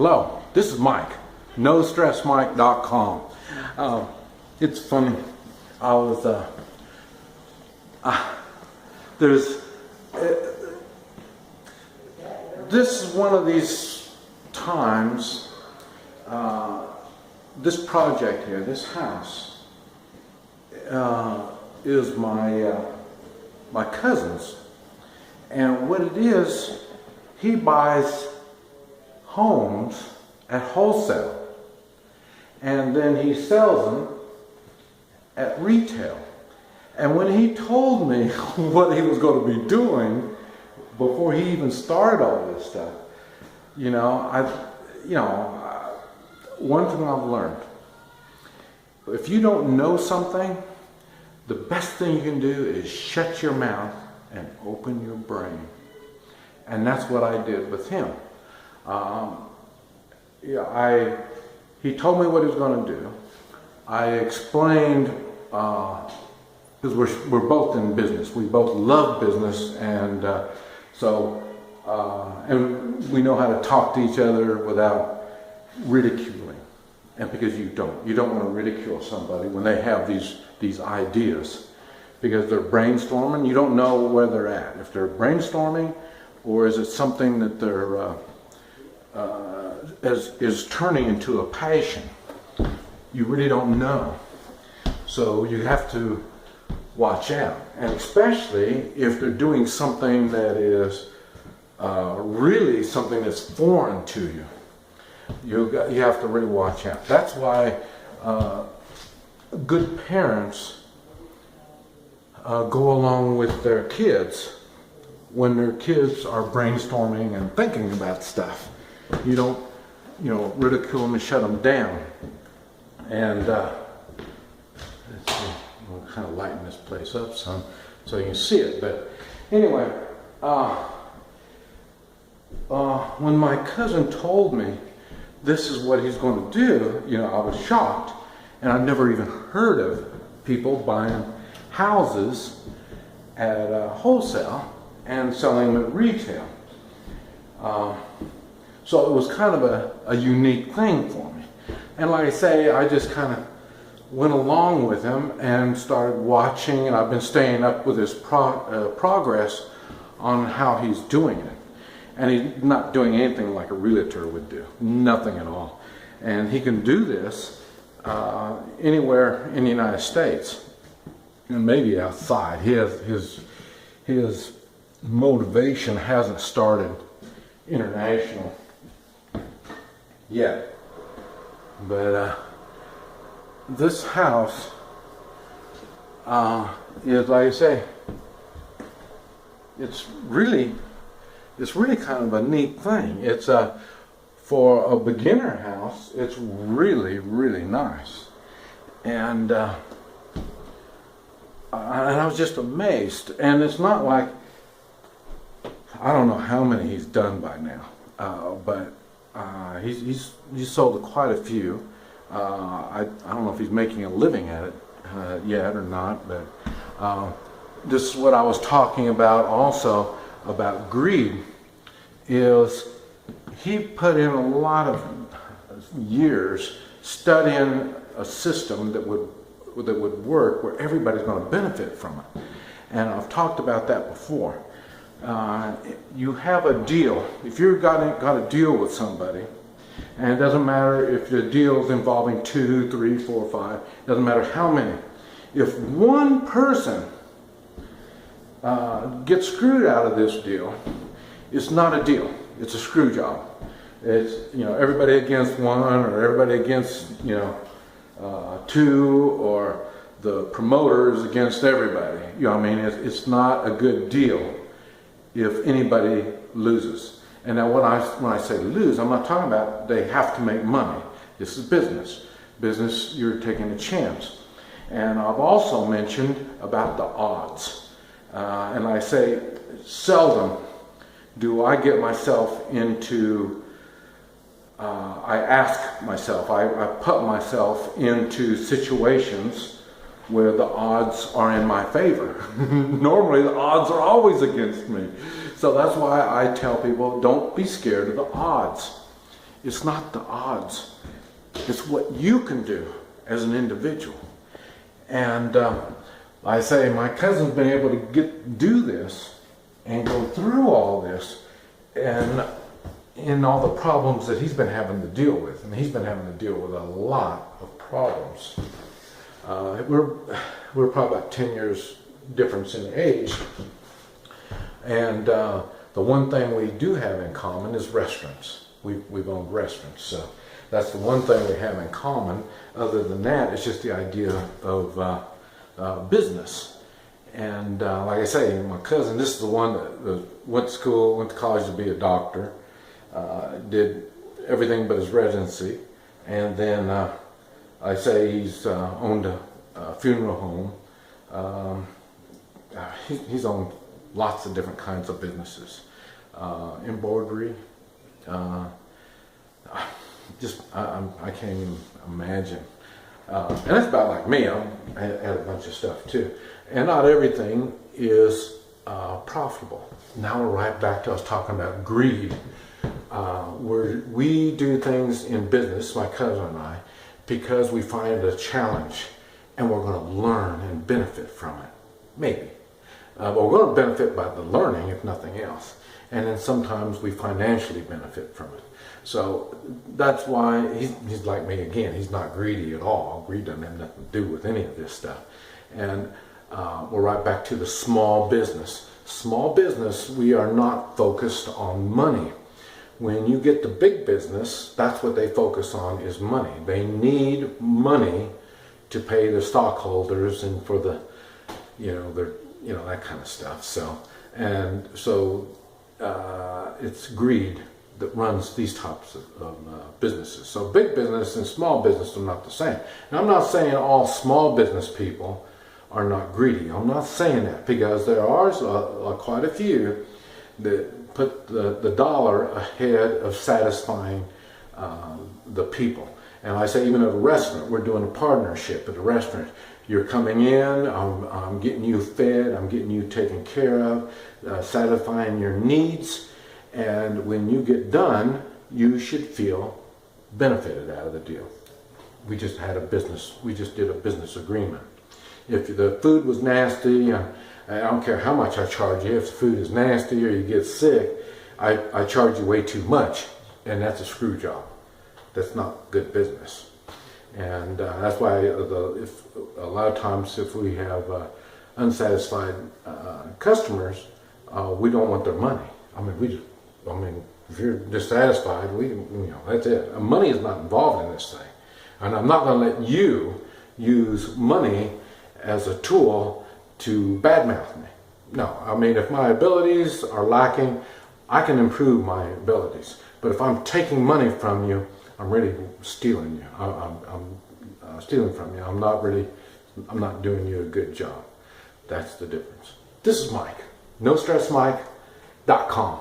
Hello, this is Mike, NoStressMike.com. It's funny, I was, this is one of these times, this project here, this house, is my cousin's. And what it is, he buys homes at wholesale, and then he sells them at retail. And when he told me what he was going to be doing before he even started all this stuff, one thing I've learned: if you don't know something, the best thing you can do is shut your mouth and open your brain. And that's what I did with him. He told me what he was going to do. I explained, because we're both in business. We both love business, and and we know how to talk to each other without ridiculing. And because you don't want to ridicule somebody when they have these ideas, because they're brainstorming. You don't know where they're at. If they're brainstorming, or is it something that they're is turning into a passion? You really don't know. So you have to watch out, and especially if they're doing something that is really something that's foreign to you. You have to really watch out. That's why good parents go along with their kids when their kids are brainstorming and thinking about stuff. You don't, ridicule them and shut them down. And let's see, we'll kind of lighten this place up some so you can see it. But anyway, when my cousin told me this is what he's going to do, I was shocked, and I've never even heard of people buying houses at wholesale and selling them at retail. So it was kind of a unique thing for me. And like I say, I just kind of went along with him and started watching, and I've been staying up with his progress on how he's doing it. And he's not doing anything like a realtor would do, nothing at all. And he can do this anywhere in the United States, and maybe outside. His motivation hasn't started international yet. But this house is, like I say, it's really kind of a neat thing. It's for a beginner house, it's really, really nice. And I was just amazed. And it's not like, I don't know how many he's done by now, but he's sold quite a few. I don't know if he's making a living at it yet or not, but this is what I was talking about also about greed. Is he put in a lot of years studying a system that would work where everybody's going to benefit from it. And I've talked about that before. You have a deal. If you've got a deal with somebody, and it doesn't matter if the deal is involving 2, 3, 4, 5, it doesn't matter how many. If one person gets screwed out of this deal, it's not a deal. It's a screw job. It's, everybody against one, or everybody against, 2, or the promoters against everybody. It's not a good deal if anybody loses. And now when I say lose, I'm not talking about they have to make money. This is business. Business, you're taking a chance. And I've also mentioned about the odds. And I say, seldom do I get myself into, I ask myself, I put myself into situations where the odds are in my favor. Normally the odds are always against me. So that's why I tell people, don't be scared of the odds. It's not the odds. It's what you can do as an individual. And I say my cousin's been able to do this and go through all this and in all the problems that he's been having to deal with. And he's been having to deal with a lot of problems. We're probably about 10 years difference in age. And the one thing we do have in common is restaurants. We've owned restaurants, so that's the one thing we have in common. Other than that, it's just the idea of business. And like I say, my cousin, this is the one that went to college to be a doctor, did everything but his residency, and then I say he's owned a funeral home. He's owned lots of different kinds of businesses, embroidery. I can't even imagine. And that's about like me. I had a bunch of stuff too. And not everything is profitable. Now we're right back to us talking about greed. We do things in business, my cousin and I, because we find it a challenge and we're going to learn and benefit from it. Maybe. But we're going to benefit by the learning, if nothing else. And then sometimes we financially benefit from it. So that's why he's like me again. He's not greedy at all. Greed doesn't have nothing to do with any of this stuff. And we're right back to the small business. Small business, we are not focused on money. When you get the big business, that's what they focus on is money. They need money to pay the stockholders and for the, that kind of stuff. So it's greed that runs these types of businesses. So big business and small business are not the same. Now I'm not saying all small business people are not greedy. I'm not saying that, because there are quite a few that put the dollar ahead of satisfying the people. And I say even at a restaurant, we're doing a partnership at a restaurant. You're coming in, I'm getting you fed, I'm getting you taken care of, satisfying your needs. And when you get done, you should feel benefited out of the deal. We just did a business agreement. If the food was nasty, I don't care how much I charge you. If the food is nasty or you get sick, I charge you way too much, and that's a screw job. That's not good business. And that's why if a lot of times if we have unsatisfied customers, we don't want their money. If you're dissatisfied, that's it. Money is not involved in this thing. And I'm not going to let you use money as a tool to badmouth me. No, if my abilities are lacking, I can improve my abilities. But if I'm taking money from you, I'm really stealing you. I'm stealing from you. I'm not doing you a good job. That's the difference. This is Mike. NoStressMike.com.